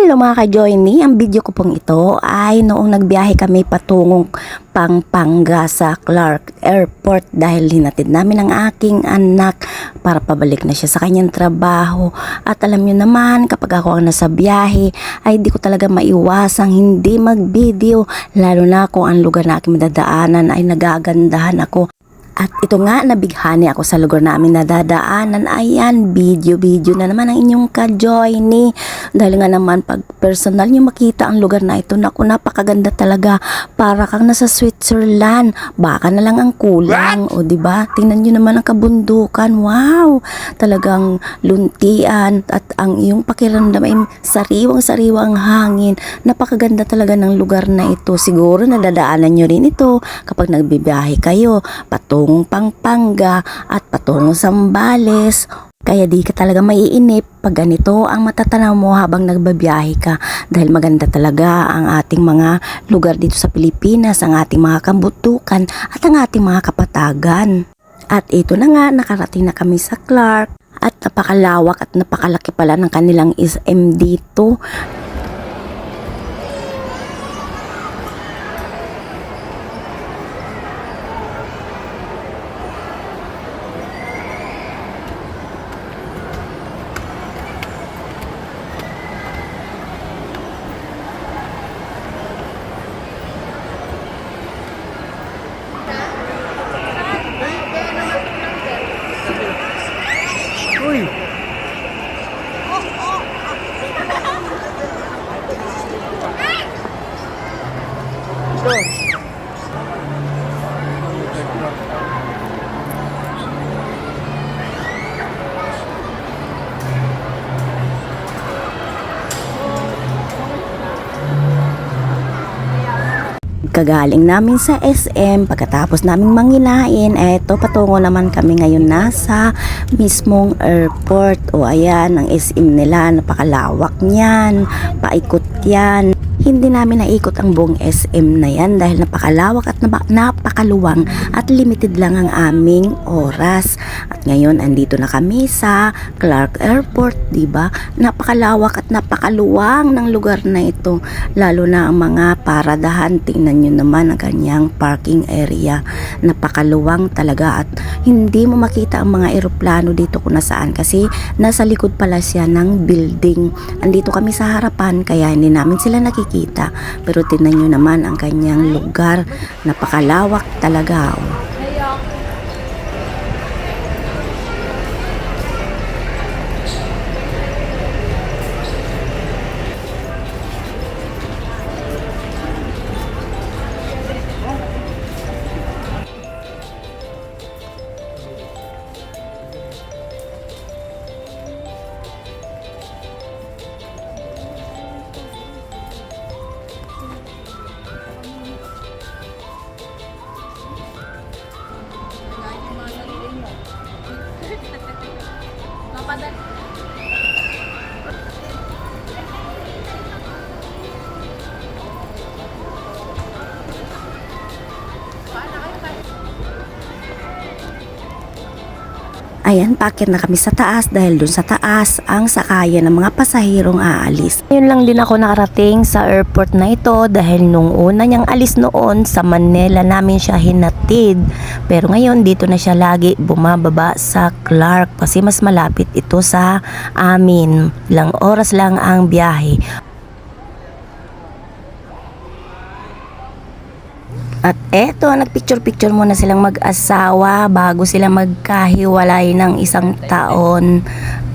Hello mga ka-Joiny, ang video ko pong ito ay noong nagbiyahe kami patungong Pampanga sa Clark Airport dahil hinatid namin ang aking anak para pabalik na siya sa kanyang trabaho. At alam nyo naman, kapag ako ang nasa biyahe ay di ko talaga maiwasang hindi mag-video, lalo na kung ang lugar na aking madadaanan ay nagagandahan ako. At ito nga, nabighani ako sa lugar namin nadadaanan. Ayan, video na naman ang inyong ka-Joiny. Dahil nga naman, pag personal nyo makita ang lugar na ito, naku, napakaganda talaga. Para kang nasa Switzerland. Baka na lang ang kulang. O diba? Tingnan nyo naman ang kabundukan. Wow! Talagang luntian. At ang iyong pakiramdam ay sariwang-sariwang hangin. Napakaganda talaga ng lugar na ito. Siguro nadadaanan nyo rin ito kapag nagbibiyahe kayo. Patungong Pampanga at patungong Zambales. Kaya di ka talaga maiinip pag ganito ang matatanaw mo habang nagbabiyahe ka, dahil maganda talaga ang ating mga lugar dito sa Pilipinas, ang ating mga kabundukan at ang ating mga kapatagan. At ito na nga, nakarating na kami sa Clark at napakalawak at napakalaki pala ng kanilang SM dito. Uy! Ito. Kagaling namin sa SM, pagkatapos naming mangilain, eto patungo naman kami ngayon nasa mismong airport. O ayan, ang SM nila, napakalawak niyan, paikot yan. Hindi namin naikot ang buong SM na yan dahil napakalawak at napakaluwang at limited lang ang aming oras. At ngayon, andito na kami sa Clark Airport, diba? Napakalawak at napakaluwang ng lugar na ito. Lalo na ang mga paradahan, tingnan nyo naman ang kanyang parking area. Napakaluwang talaga at hindi mo makita ang mga eroplano dito kung nasaan kasi nasa likod pala siya ng building. Andito kami sa harapan kaya hindi namin sila nakikita. Pero tingnan nyo naman ang kanyang lugar, napakalawak talaga. Ayan, paakit na kami sa taas dahil dun sa taas ang sakayan ng mga pasahirong aalis. Ngayon lang din ako nakarating sa airport na ito dahil nung una niyang alis noon sa Manila namin siya hinatid. Pero ngayon dito na siya lagi bumababa sa Clark kasi mas malapit ito sa amin. Ilang oras lang ang biyahe. At eto, nagpicture-picture muna silang mag-asawa bago sila magkahiwalay ng isang taon.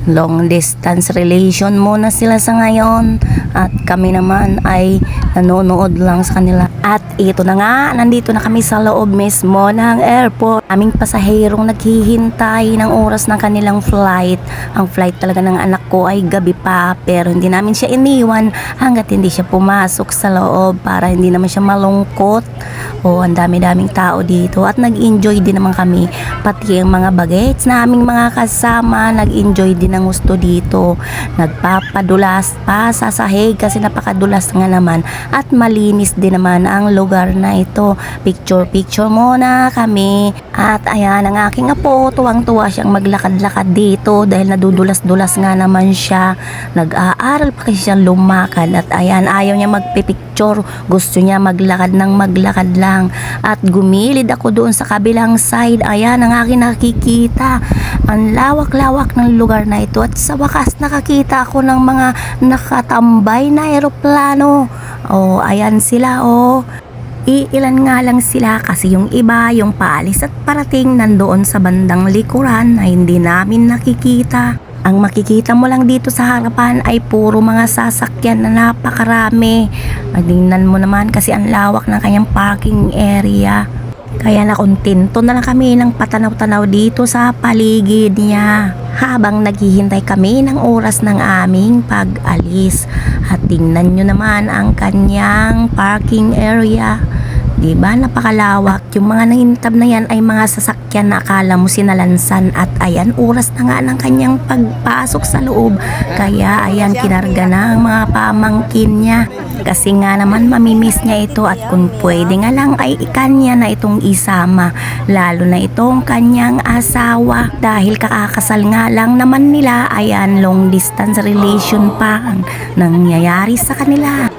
Long distance relation muna sila sa ngayon. At kami naman ay nanonood lang sa kanila. At ito na nga, nandito na kami sa loob mismo ng airport. Aming pasahirong naghihintay ng oras ng kanilang flight. Ang flight talaga ng anak ko ay gabi pa, pero hindi namin siya iniwan hanggat hindi siya pumasok sa loob para hindi naman siya malungkot. O ang dami-daming tao dito at nag-enjoy din naman kami. Pati ang mga bagets na aming mga kasama, nag-enjoy din din ng gusto dito. Nagpapadulas pa sa sahig kasi napakadulas nga naman at malinis din naman ang lugar na ito. Picture muna kami. At ayan ang aking apo, tuwang-tuwa siyang maglakad-lakad dito dahil nadudulas-dulas nga naman siya. Nag-aaral pa kasi siyang lumakad at ayan ayaw niya magpipicture. Gusto niya maglakad ng maglakad lang. At gumilid ako doon sa kabilang side. Ayan ang aking nakikita. Ang lawak-lawak ng lugar na ito at sa wakas nakakita ako ng mga nakatambay na eroplano. Oh, ayan sila oh. Iilan nga lang sila kasi yung iba, yung paalis at parating nandoon sa bandang likuran na hindi namin nakikita. Ang makikita mo lang dito sa harapan ay puro mga sasakyan na napakarami. Tingnan mo naman kasi ang lawak ng kanyang parking area. Kaya nakontento na lang kami ng patanaw-tanaw dito sa paligid niya habang naghihintay kami ng oras ng aming pag-alis. At tingnan nyo naman ang kanyang parking area. Diba? Napakalawak. Yung mga nangintab na yan ay mga sasakyan na akala mo sinalansan. At ayan, oras na nga ng kanyang pagpasok sa loob. Kaya ayan, kinarga na ang mga pamangkin niya. Kasi nga naman mamimiss niya ito at kung pwede nga lang ay kanya na itong isama. Lalo na itong kanyang asawa. Dahil kakakasal nga lang naman nila, ayan, long distance relation pa ang nangyayari sa kanila.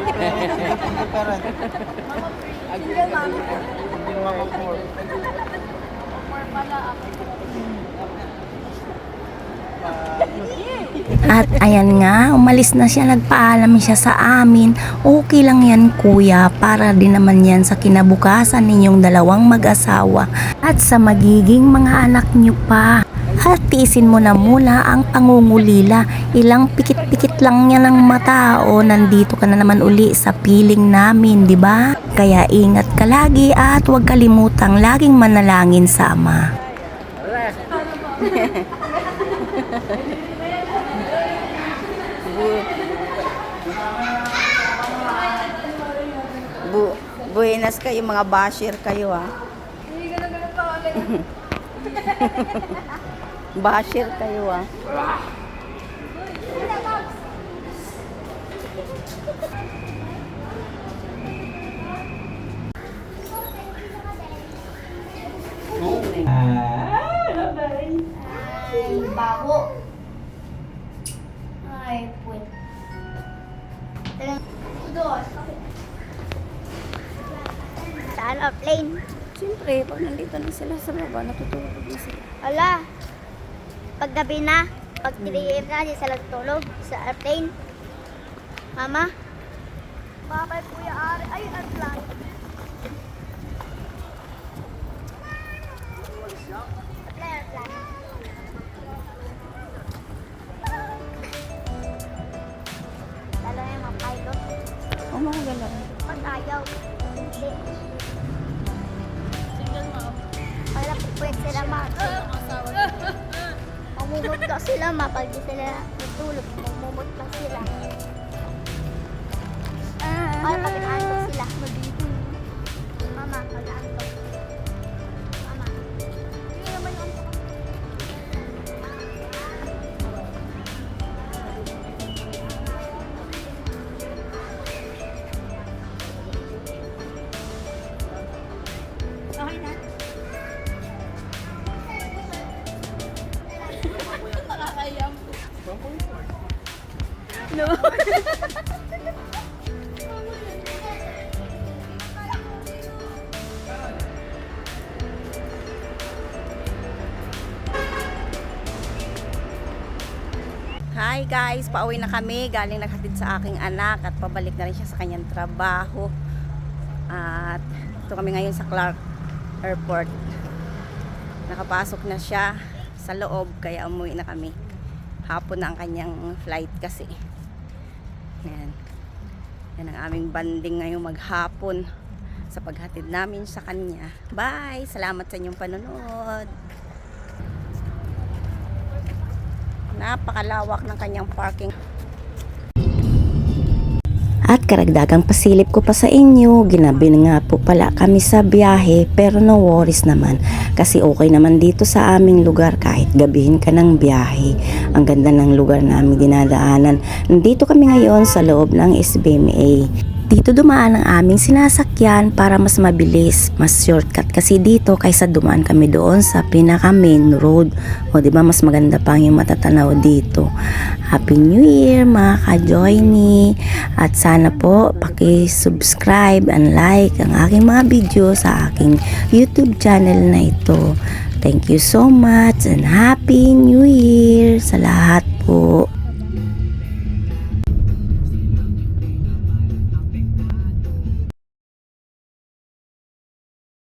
At ayan nga, umalis na siya, nagpaalam siya sa amin. Okay lang yan kuya, para din naman yan sa kinabukasan ninyong dalawang mag-asawa at sa magiging mga anak niyo pa. At tiisin mo na muna ang pangungulila. Ilang pikit-pikit lang yan ng mata o nandito ka na naman uli sa piling namin, di ba? Kaya ingat ka lagi at huwag kalimutang laging manalangin sa Ama. Buenas kayo, mga basher kayo ah. Basher kayo ah. Ay, baho. Ay, puwet. Dos. Saan airplane? Siyempre, pag nandito na sila sa baba, natutulog na sila. Ala, pag gabi na, pag 3 AM na, di sila tutulog sa airplane. Mama? Babay, Kuya Ari. Ay, airplane. Airplane. Dala yung mga pilot. Oh, mga ganun. Pag ayaw. Hindi. Kaya pwede sila mamumot ka sila pag di sila natulog, mamumot lang sila. Ay, pag inaantok sila. Mama, pag inaantok. Mama. Hindi naman yung antok. Okay na. No. Hi guys, pauwi na kami. Galing naghatid sa aking anak at pabalik na rin siya sa kanyang trabaho. At ito kami ngayon sa Clark Airport. Nakapasok na siya sa loob kaya umuwi na kami. Hapon na ang kanyang flight kasi. Yan. Yan ang aming banding ngayong maghapon sa paghatid namin sa kanya. Bye! Salamat sa inyong panonood. Napakalawak ng kanyang parking. At karagdagang pasilip ko pa sa inyo, ginabi na nga po pala kami sa biyahe pero no worries naman kasi okay naman dito sa aming lugar kahit gabihin ka ng biyahe. Ang ganda ng lugar namin dinadaanan. Nandito kami ngayon sa loob ng SBMA. Dito dumaan ang aming sinasakyan para mas mabilis, mas shortcut kasi dito kaysa dumaan kami doon sa pinaka main road. O diba mas maganda pang yung matatanaw dito. Happy New Year mga ka-joiny! At sana po paki-subscribe and like ang aking mga video sa aking YouTube channel na ito. Thank you so much and Happy New Year sa lahat po!